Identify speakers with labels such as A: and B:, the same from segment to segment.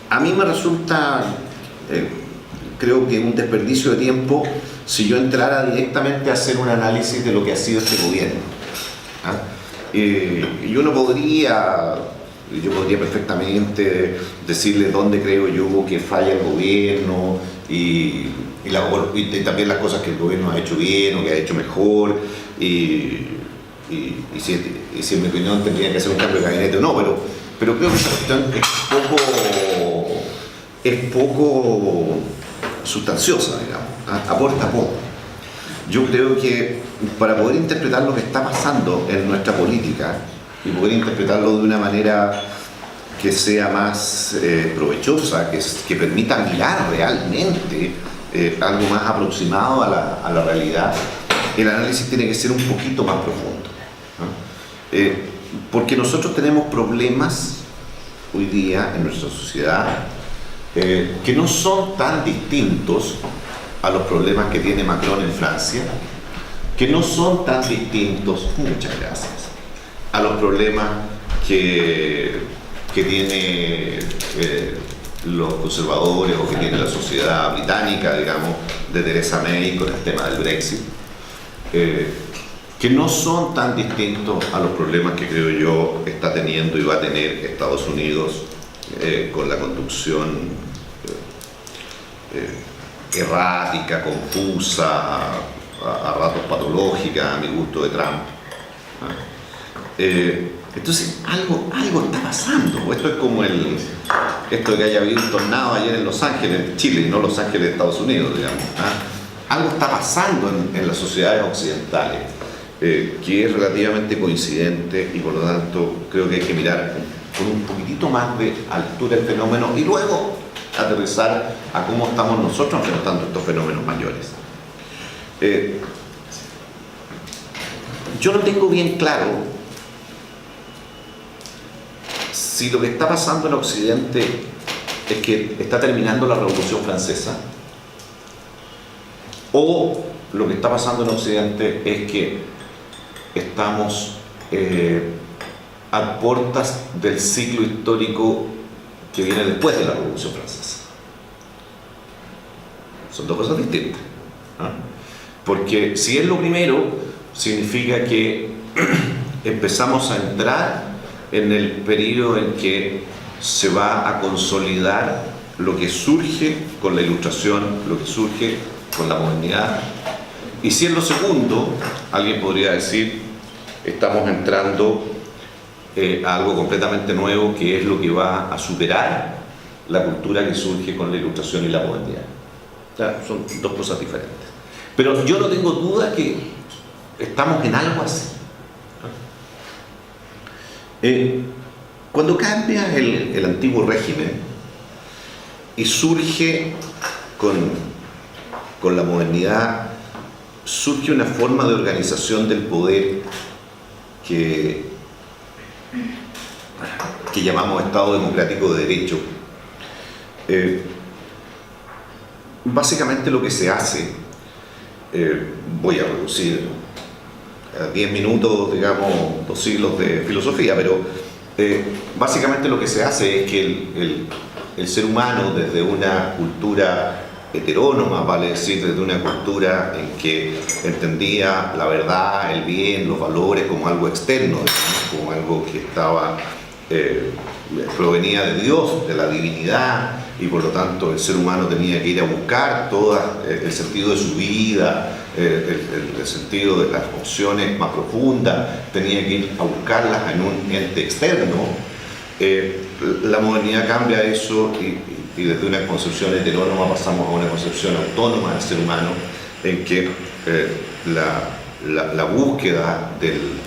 A: A mí me resulta, creo que un desperdicio de tiempo si yo entrara directamente a hacer un análisis de lo que ha sido este gobierno. Yo podría perfectamente decirle dónde creo yo que falla el gobierno y también las cosas que el gobierno ha hecho bien o que ha hecho mejor y si en mi opinión tendría que hacer un cambio de gabinete o no, pero creo que esa cuestión es poco sustanciosa, digamos, aporta poco. Yo creo que para poder interpretar lo que está pasando en nuestra política y poder interpretarlo de una manera que sea más provechosa, que permita mirar realmente algo más aproximado a la realidad, el análisis tiene que ser un poquito más profundo, ¿no? Porque nosotros tenemos problemas hoy día en nuestra sociedad que no son tan distintos a los problemas que tiene Macron en Francia, que no son tan distintos, muchas gracias, a los problemas que tiene los conservadores o que tiene la sociedad británica, digamos, de Theresa May con el tema del Brexit, que no son tan distintos a los problemas que creo yo está teniendo y va a tener Estados Unidos con la conducción errática, confusa, a ratos patológica, a mi gusto, de Trump. Entonces, algo está pasando. Esto es como esto de que haya habido un tornado ayer en Los Ángeles, Chile, y no Los Ángeles, Estados Unidos, digamos. Algo está pasando en las sociedades occidentales que es relativamente coincidente y por lo tanto creo que hay que mirar con un poquitito más de altura el fenómeno y luego aterrizar a cómo estamos nosotros enfrentando estos fenómenos mayores. Yo no tengo bien claro si lo que está pasando en Occidente es que está terminando la Revolución Francesa o lo que está pasando en Occidente es que estamos a puertas del ciclo histórico que viene después de la Revolución Francesa. Son dos cosas distintas, ¿no? Porque si es lo primero, significa que empezamos a entrar en el periodo en que se va a consolidar lo que surge con la Ilustración, lo que surge con la modernidad. Y si es lo segundo, alguien podría decir, estamos entrando a algo completamente nuevo, que es lo que va a superar la cultura que surge con la Ilustración y la modernidad. O sea, son dos cosas diferentes. Pero yo no tengo duda que estamos en algo así. Cuando cambia el antiguo régimen y surge con la modernidad, surge una forma de organización del poder que llamamos Estado Democrático de Derecho. Básicamente lo que se hace, voy a reducir a 10 minutos, digamos, 2 siglos de filosofía, pero básicamente lo que se hace es que el ser humano, desde una cultura heterónoma, vale decir, desde una cultura en que entendía la verdad, el bien, los valores como algo externo, como algo que provenía de Dios, de la divinidad, y por lo tanto el ser humano tenía que ir a buscar todo el sentido de su vida, el sentido de las opciones más profundas, tenía que ir a buscarlas en un ente externo. La modernidad cambia eso y desde una concepción heterónoma pasamos a una concepción autónoma del ser humano, en que la búsqueda del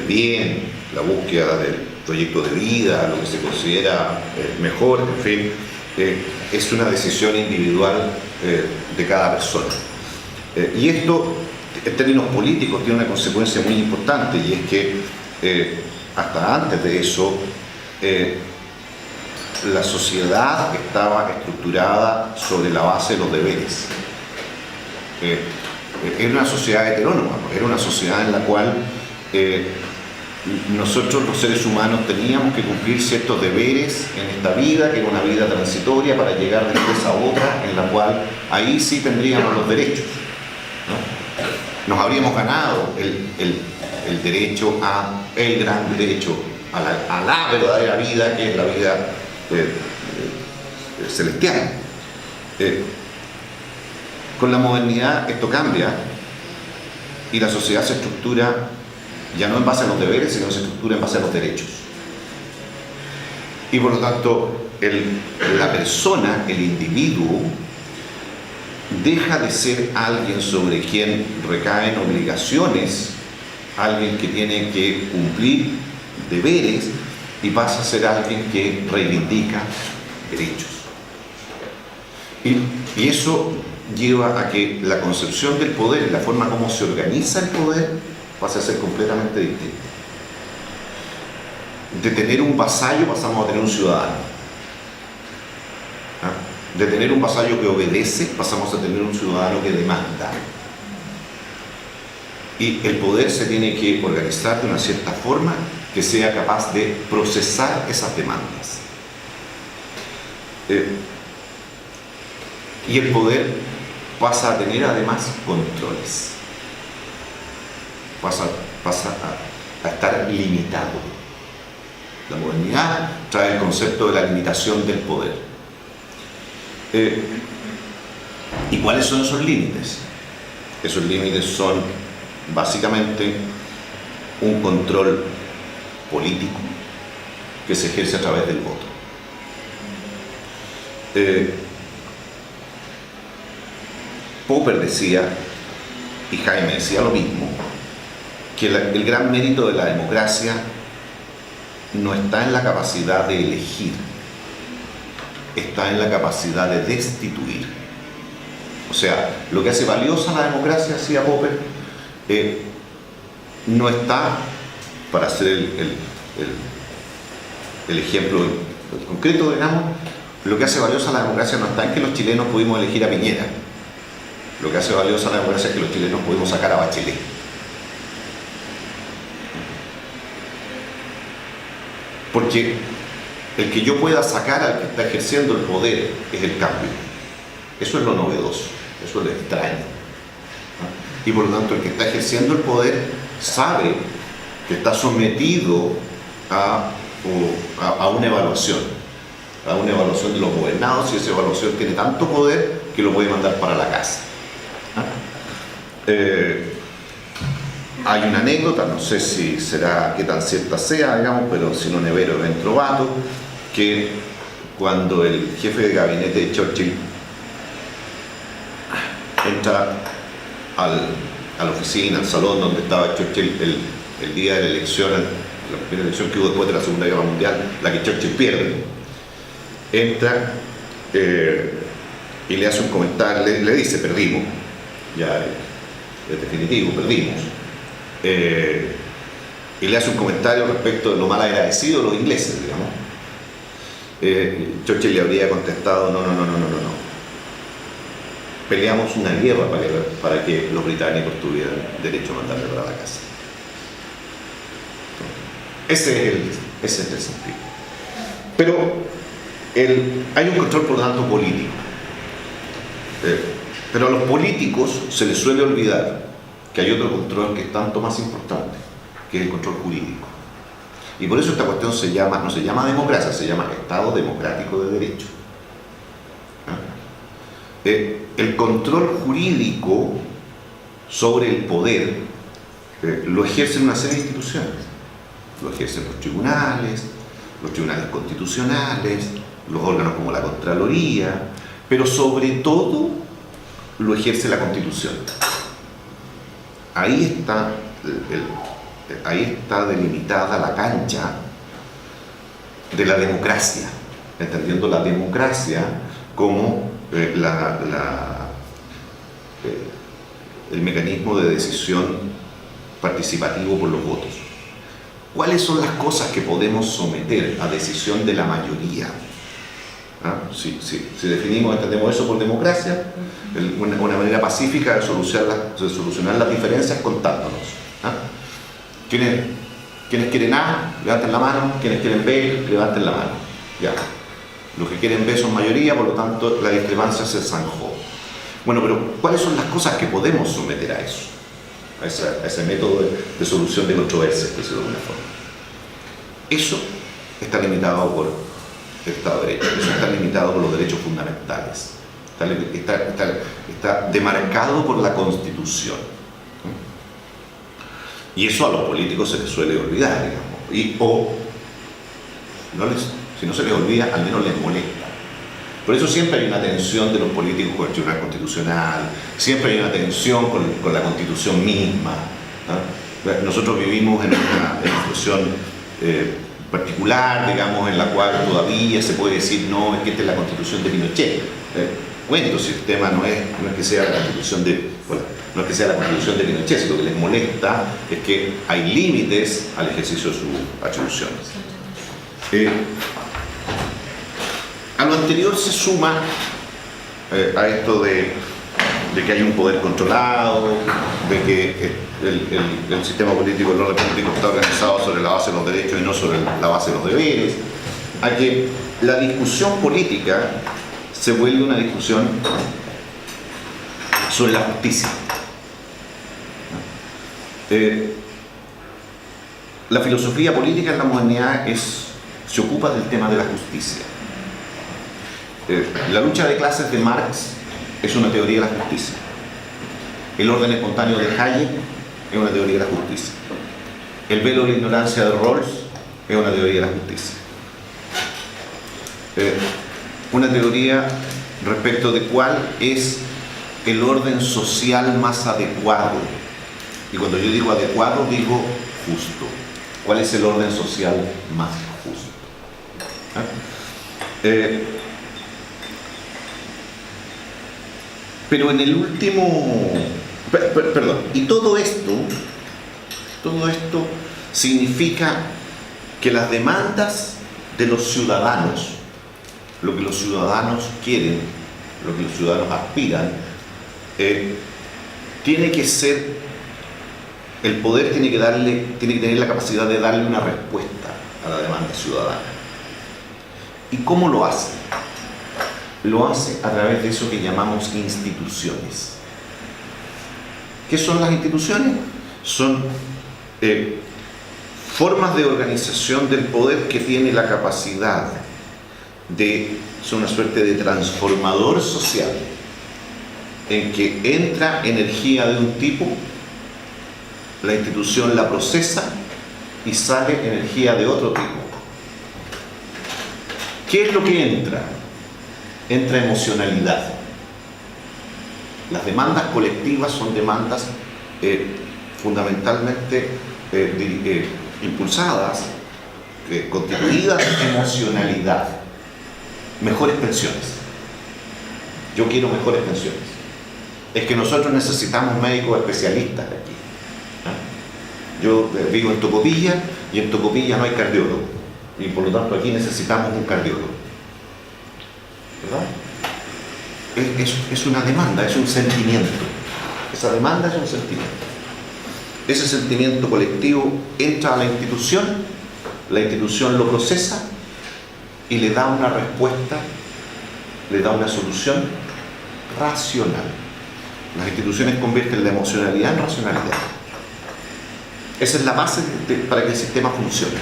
A: bien, la búsqueda del proyecto de vida, lo que se considera mejor, en fin, es una decisión individual de cada persona. Y esto, en términos políticos, tiene una consecuencia muy importante, y es que hasta antes de eso, la sociedad estaba estructurada sobre la base de los deberes. Era una sociedad heterónoma, era una sociedad en la cual nosotros los seres humanos teníamos que cumplir ciertos deberes en esta vida, que era una vida transitoria, para llegar después a otra en la cual ahí sí tendríamos los derechos, ¿no? Nos habríamos ganado el derecho el gran derecho a la verdadera vida, que es la vida celestial. Con la modernidad esto cambia y la sociedad se estructura ya no en base a los deberes, sino se estructura en base a los derechos. Y por lo tanto, la persona, el individuo, deja de ser alguien sobre quien recaen obligaciones, alguien que tiene que cumplir deberes, y pasa a ser alguien que reivindica derechos. Y eso lleva a que la concepción del poder y la forma como se organiza el poder pasa a ser completamente distinta. De tener un vasallo pasamos a tener un ciudadano. De tener un vasallo que obedece pasamos a tener un ciudadano que demanda. Y el poder se tiene que organizar de una cierta forma que sea capaz de procesar esas demandas. Y el poder pasa a tener además controles. Pasa a estar limitado. La modernidad trae el concepto de la limitación del poder. ¿Y cuáles son esos límites? Esos límites son básicamente un control político que se ejerce a través del voto. Popper decía, y Jaime decía lo mismo, que el gran mérito de la democracia no está en la capacidad de elegir, está en la capacidad de destituir. O sea, lo que hace valiosa la democracia, decía Popper, no está, para hacer el ejemplo concreto, digamos, lo que hace valiosa la democracia no está en que los chilenos pudimos elegir a Piñera. Lo que hace valiosa la democracia es que los chilenos pudimos sacar a Bachelet. Porque el que yo pueda sacar al que está ejerciendo el poder es el cambio. Eso es lo novedoso, eso es lo extraño. Y por lo tanto, el que está ejerciendo el poder sabe que está sometido a una evaluación de los gobernados, y esa evaluación tiene tanto poder que lo puede mandar para la casa. Hay una anécdota, no sé si será qué tan cierta sea, digamos, pero si no nevero es trovato, que cuando el jefe de gabinete de Churchill entra a la oficina, al salón donde estaba Churchill el día de la elección, la primera elección que hubo después de la Segunda Guerra Mundial, la que Churchill pierde, entra y le hace un comentario, le dice: perdimos, ya es definitivo, perdimos. Y le hace un comentario respecto de lo mal agradecido de los ingleses, digamos. Churchill le habría contestado: no. Peleamos una guerra para que los británicos tuvieran derecho a mandarle para la casa. Ese es el sentido. Pero hay un control, por lo tanto, político. Pero a los políticos se les suele olvidar que hay otro control que es tanto más importante, que es el control jurídico. Y por eso esta cuestión no se llama democracia, se llama Estado Democrático de Derecho. El control jurídico sobre el poder lo ejercen una serie de instituciones. Lo ejercen los tribunales constitucionales, los órganos como la Contraloría, pero sobre todo lo ejerce la Constitución. Ahí está delimitada la cancha de la democracia, entendiendo la democracia como el mecanismo de decisión participativo por los votos. ¿Cuáles son las cosas que podemos someter a decisión de la mayoría? Si entendemos eso por democracia, una manera pacífica de solucionar las diferencias contándonos. Quienes quieren A, levanten la mano. Quienes quieren B, levanten la mano. Ya. Los que quieren B son mayoría, por lo tanto la discrepancia se zanjó. Bueno, pero ¿cuáles son las cosas que podemos someter a eso? A ese método de solución de controversias, que se de alguna forma. Eso está limitado por el Estado de Derecho, eso está limitado por los derechos fundamentales, está demarcado por la Constitución. Y eso a los políticos se les suele olvidar, digamos, si no se les olvida, al menos les molesta. Por eso siempre hay una tensión de los políticos con el Tribunal Constitucional, siempre hay una tensión con la Constitución misma, ¿no? Nosotros vivimos en una situación particular, digamos, en la cual todavía se puede decir, no, es que esta es la Constitución de Pinochet. Bueno, si el tema no es que sea la Constitución de Pinochet, si lo que les molesta es que hay límites al ejercicio de sus atribuciones. A lo anterior se suma a esto de que hay un poder controlado, de que el sistema político, el orden político está organizado sobre la base de los derechos y no sobre la base de los deberes, a que la discusión política se vuelve una discusión sobre la justicia. La filosofía política en la modernidad se ocupa del tema de la justicia. La lucha de clases de Marx es una teoría de la justicia. El orden espontáneo de Hayek es una teoría de la justicia. El velo de la ignorancia de Rawls es una teoría de la justicia. Una teoría respecto de cuál es el orden social más adecuado. Y cuando yo digo adecuado, digo justo. ¿Cuál es el orden social más justo? Pero en el último... Perdón. Y todo esto significa que las demandas de los ciudadanos, lo que los ciudadanos quieren, lo que los ciudadanos aspiran, tiene que ser, el poder tiene que tener la capacidad de darle una respuesta a la demanda ciudadana. ¿Y cómo lo hace? Lo hace a través de eso que llamamos instituciones. ¿Qué son las instituciones? Son formas de organización del poder que tiene la capacidad son una suerte de transformador social, en que entra energía de un tipo, la institución la procesa y sale energía de otro tipo. ¿Qué es lo que entra? Entra emocionalidad. Las demandas colectivas son demandas fundamentalmente impulsadas, constituidas de emocionalidad. Mejores pensiones. Yo quiero mejores pensiones. Es que nosotros necesitamos médicos especialistas aquí. Yo vivo en Tocopilla y en Tocopilla no hay cardiólogo. Y por lo tanto aquí necesitamos un cardiólogo. ¿Verdad? Es una demanda, es un sentimiento. Esa demanda es un sentimiento. Ese sentimiento colectivo entra a la institución lo procesa y le da una respuesta, le da una solución racional. Las instituciones convierten la emocionalidad en racionalidad. Esa es la base para que el sistema funcione.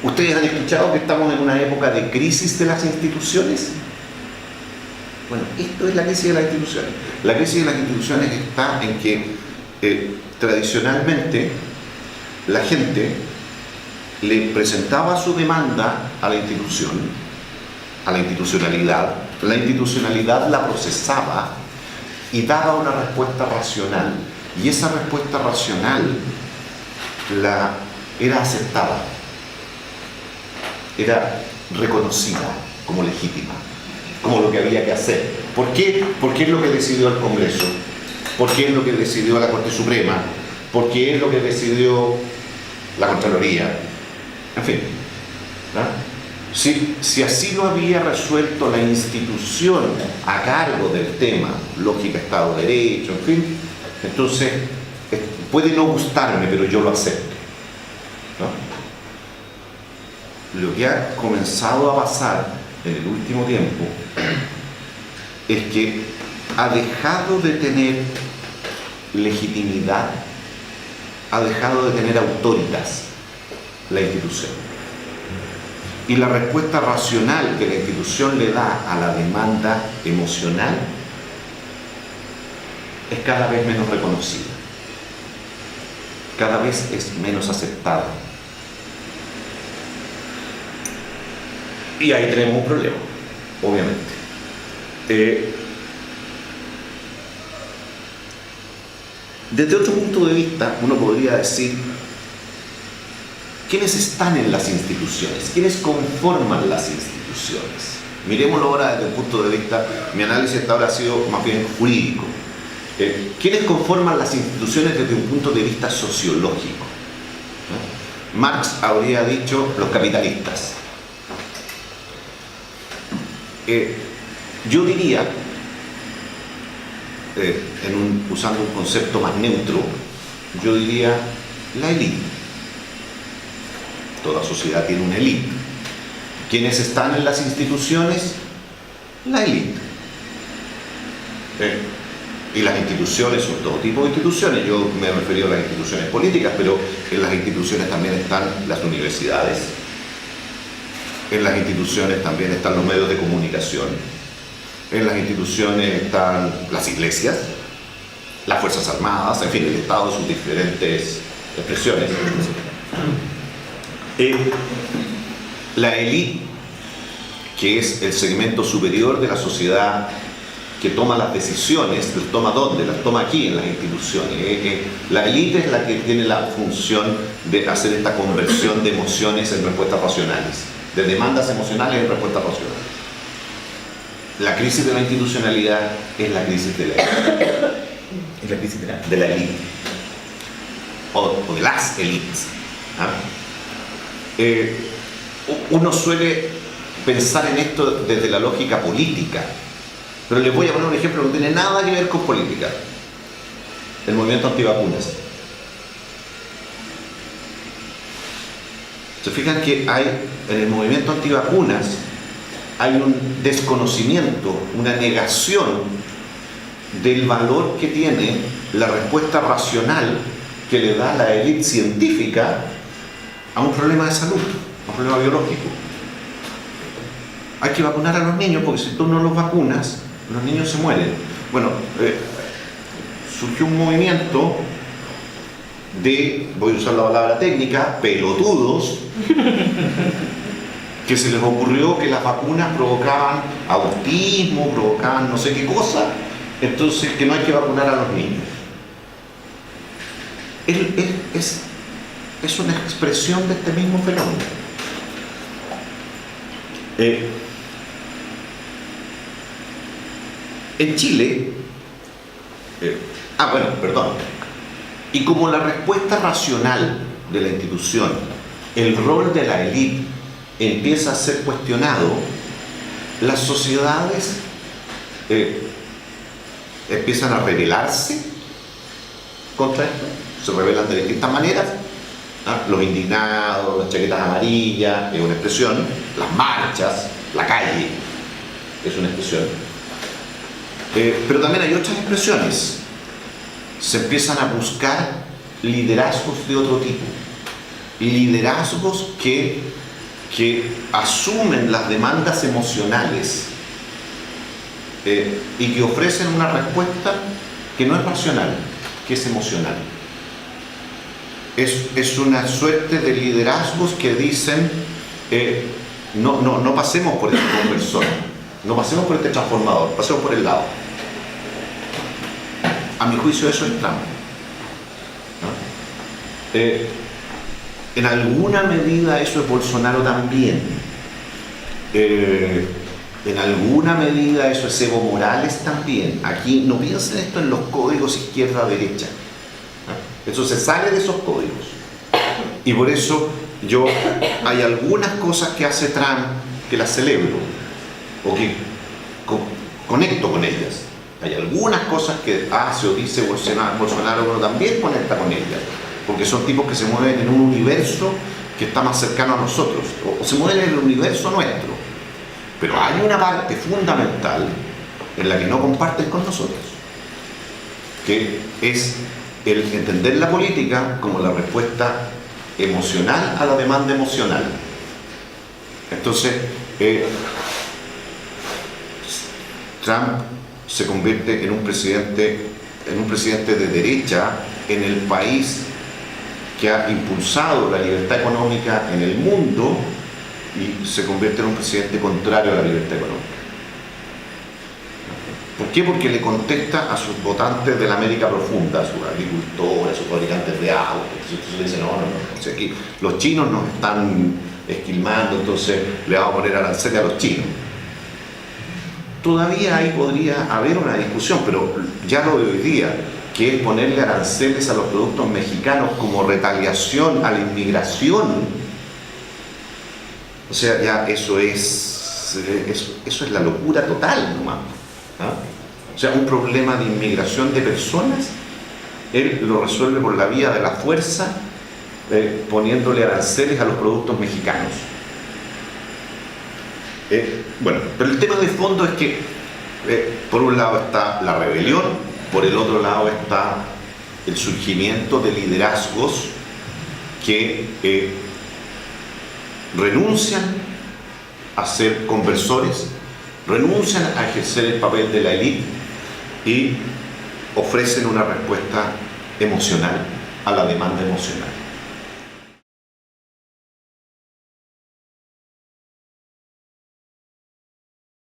A: ¿Ustedes han escuchado que estamos en una época de crisis de las instituciones? Bueno, esto es la crisis de las instituciones. La crisis de las instituciones está en que tradicionalmente la gente le presentaba su demanda a la institución, a la institucionalidad la procesaba y daba una respuesta racional, y esa respuesta racional era aceptada, era reconocida como legítima, como lo que había que hacer. ¿Por qué? Porque es lo que decidió el Congreso, porque es lo que decidió la Corte Suprema, porque es lo que decidió la Contraloría, en fin, ¿verdad? Si así lo había resuelto la institución a cargo del tema, lógica, Estado de Derecho, en fin, entonces puede no gustarme, pero yo lo acepto. ¿no? Lo que ha comenzado a pasar en el último tiempo es que ha dejado de tener legitimidad, ha dejado de tener autoritas la institución. Y la respuesta racional que la institución le da a la demanda emocional es cada vez menos reconocida, cada vez es menos aceptada. Y ahí tenemos un problema, obviamente. Desde otro punto de vista, uno podría decir, ¿quiénes están en las instituciones? ¿Quiénes conforman las instituciones? Miremoslo ahora desde el punto de vista, mi análisis hasta ahora ha sido más bien jurídico. ¿Quiénes conforman las instituciones desde un punto de vista sociológico? ¿No? Marx habría dicho los capitalistas. Yo diría, usando un concepto más neutro, yo diría la élite. Toda sociedad tiene una élite. ¿Quiénes están en las instituciones? La élite. Y las instituciones son todo tipo de instituciones. Yo me he referido a las instituciones políticas, pero en las instituciones también están las universidades. En las instituciones también están los medios de comunicación. En las instituciones están las iglesias, las Fuerzas Armadas, en fin, el Estado, sus diferentes expresiones. La élite, que es el segmento superior de la sociedad que toma las decisiones, ¿las toma dónde? Las toma aquí, en las instituciones. La élite es la que tiene la función de hacer esta conversión de emociones en respuestas racionales, de demandas emocionales en respuestas racionales. La crisis de la institucionalidad es la crisis de la élite.
B: Es la crisis
A: de la élite. O de las élites. ¿Ah? Uno suele pensar en esto desde la lógica política, pero les voy a poner un ejemplo que no tiene nada que ver con política: el movimiento antivacunas. Se fijan que hay en el movimiento antivacunas hay un desconocimiento, una negación del valor que tiene la respuesta racional que le da la élite científica a un problema de salud, a un problema biológico. Hay que vacunar a los niños porque si tú no los vacunas, los niños se mueren. Bueno, surgió un movimiento de, voy a usar la palabra técnica, pelotudos, que se les ocurrió que las vacunas provocaban autismo, provocaban no sé qué cosa, entonces que no hay que vacunar a los niños. Es una expresión de este mismo fenómeno. En Chile, y como la respuesta racional de la institución, el rol de la élite empieza a ser cuestionado, las sociedades empiezan a rebelarse contra esto, se rebelan de distintas maneras. Los indignados, las chaquetas amarillas, es una expresión, las marchas, la calle, es una expresión. Pero también hay otras expresiones. Se empiezan a buscar liderazgos de otro tipo, liderazgos que asumen las demandas emocionales y que ofrecen una respuesta que no es racional, que es emocional. Es una suerte de liderazgos que dicen no pasemos por este conversor, no pasemos por este transformador, pasemos por el lado. A mi juicio eso es Trump, ¿no? En alguna medida eso es Bolsonaro también. En alguna medida eso es Evo Morales también. Aquí no piensen esto en los códigos izquierda-derecha. Eso se sale de esos códigos. Y por eso hay algunas cosas que hace Trump que las celebro o que conecto con ellas. Hay algunas cosas que hace o dice Bolsonaro, pero también conecta con ellas, porque son tipos que se mueven en un universo que está más cercano a nosotros, o se mueve en el universo nuestro. Pero hay una parte fundamental en la que no comparten con nosotros, que es el entender la política como la respuesta emocional a la demanda emocional. Entonces, Trump se convierte en un presidente de derecha en el país que ha impulsado la libertad económica en el mundo, y se convierte en un presidente contrario a la libertad económica. ¿Por qué? Porque le contesta a sus votantes de la América profunda, a sus agricultores, a sus fabricantes de autos. Entonces le dice, no, o sea, aquí los chinos nos están esquilmando, entonces le vamos a poner aranceles a los chinos. Todavía ahí podría haber una discusión, pero ya lo de hoy día, que es ponerle aranceles a los productos mexicanos como retaliación a la inmigración, o sea, ya eso es la locura total nomás. ¿Ah? O sea, un problema de inmigración de personas, él lo resuelve por la vía de la fuerza, poniéndole aranceles a los productos mexicanos. Bueno, pero el tema de fondo es que por un lado está la rebelión, por el otro lado está el surgimiento de liderazgos que renuncian a ser conversores, renuncian a ejercer el papel de la élite y ofrecen una respuesta emocional a la demanda emocional.